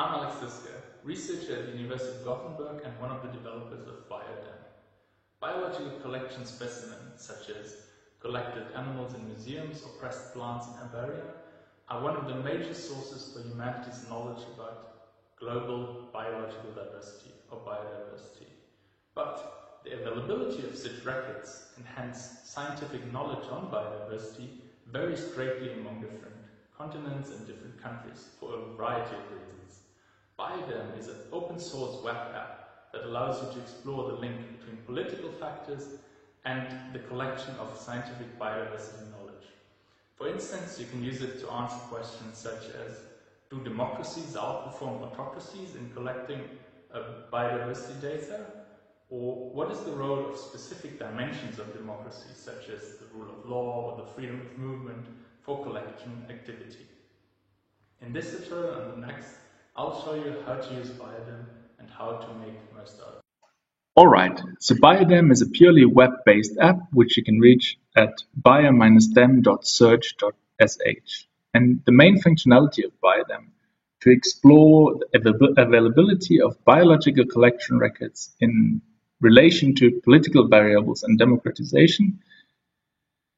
I'm Alex Disker, researcher at the University of Gothenburg and one of the developers of BioDam. Biological collection specimens, such as collected animals in museums or pressed plants in herbaria, are one of the major sources for humanity's knowledge about global biological diversity or biodiversity. But the availability of such records, and hence scientific knowledge on biodiversity, varies greatly among different continents and different countries for a variety of reasons. BioDam is an open source web app that allows you to explore the link between political factors and the collection of scientific biodiversity knowledge. For instance, you can use it to answer questions such as, do democracies outperform autocracies in collecting biodiversity data? Or what is the role of specific dimensions of democracy, such as the rule of law or the freedom of movement, for collection activity? In this tutorial and the next, I'll show you how to use BioDam and how to make the most out of it. Alright, so BioDam is a purely web-based app which you can reach at bio-dem.search.sh. And the main functionality of BioDam to explore the availability of biological collection records in relation to political variables and democratization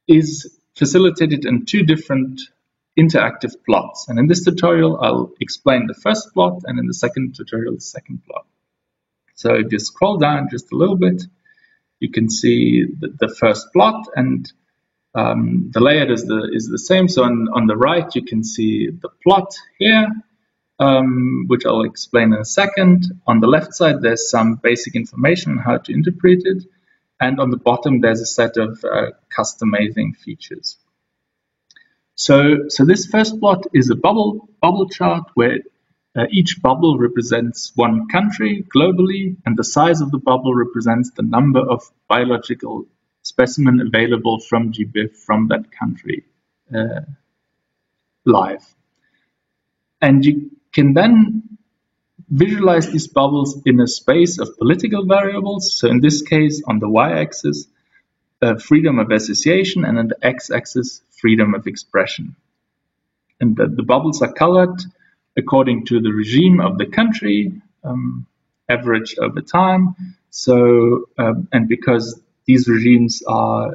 is facilitated in two different interactive plots. And in this tutorial, I'll explain the first plot, and in the second tutorial, the second plot. So if you scroll down just a little bit, you can see the first plot, and the layout is the same. So on the right, you can see the plot here, which I'll explain in a second. On the left side, there's some basic information on how to interpret it. And on the bottom, there's a set of customizing features. So this first plot is a bubble chart where each bubble represents one country globally, and the size of the bubble represents the number of biological specimens available from GBIF from that country live. And you can then visualize these bubbles in a space of political variables. So in this case, on the y-axis, freedom of association, and on the x-axis, freedom of expression. And the bubbles are colored according to the regime of the country, average over time. So, and because these regimes are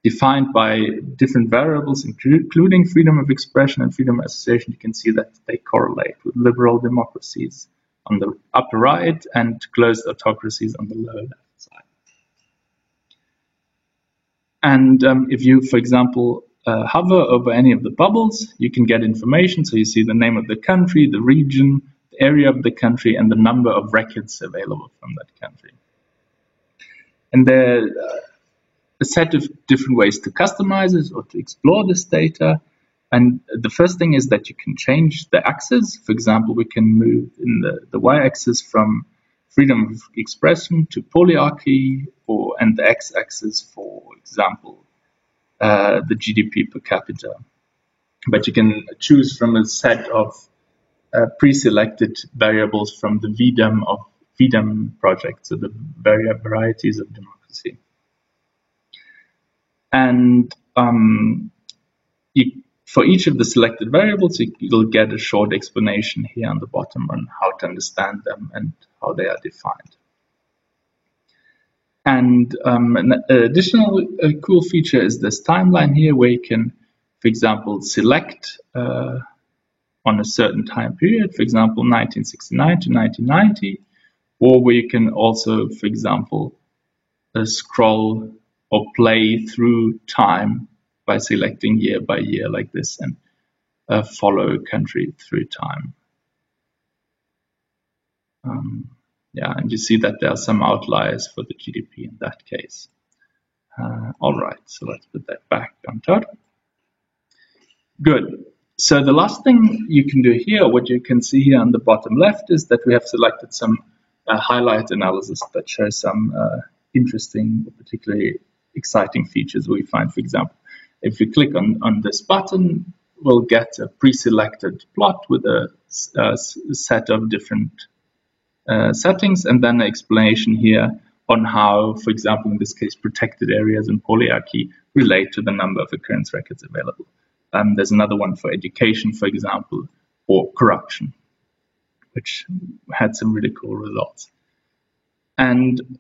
defined by different variables, including freedom of expression and freedom of association, you can see that they correlate with liberal democracies on the upper right and closed autocracies on the lower left side. And if you, for example, hover over any of the bubbles, you can get information. So you see the name of the country, the region, the area of the country, and the number of records available from that country. And there are a set of different ways to customize it or to explore this data. And the first thing is that you can change the axis. For example, we can move in the y-axis from freedom of expression to polyarchy, and the x-axis, for example, the GDP per capita. But you can choose from a set of pre-selected variables from the VDEM project, so the varieties of democracy. And for each of the selected variables, you'll get a short explanation here on the bottom on how to understand them and how they are defined. And an additional cool feature is this timeline here, where you can, for example, select on a certain time period, for example, 1969 to 1990, or where you can also, for example, scroll or play through time by selecting year by year like this and follow a country through time. Yeah, and you see that there are some outliers for the GDP in that case. All right, so let's put that back on top. Good. So the last thing you can do here, what you can see here on the bottom left, is that we have selected some highlight analysis that shows some interesting, particularly exciting features we find. For example, if you click on this button, we'll get a pre-selected plot with a set of different settings, and then an explanation here on how, for example, in this case, protected areas and polyarchy relate to the number of occurrence records available. There's another one for education, for example, or corruption. which had some really cool results. And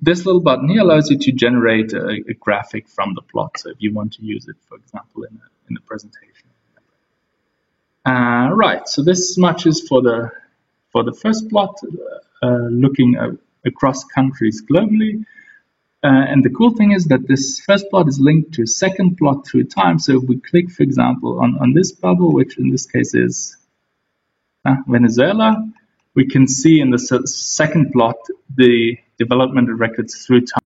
this little button here allows you to generate a graphic from the plot. So if you want to use it, for example, in a presentation. Right. So this much is for the first plot, looking across countries globally. And the cool thing is that this first plot is linked to a second plot through time. So if we click, for example, on this bubble, which in this case is Venezuela, we can see in the second plot the development of records through time.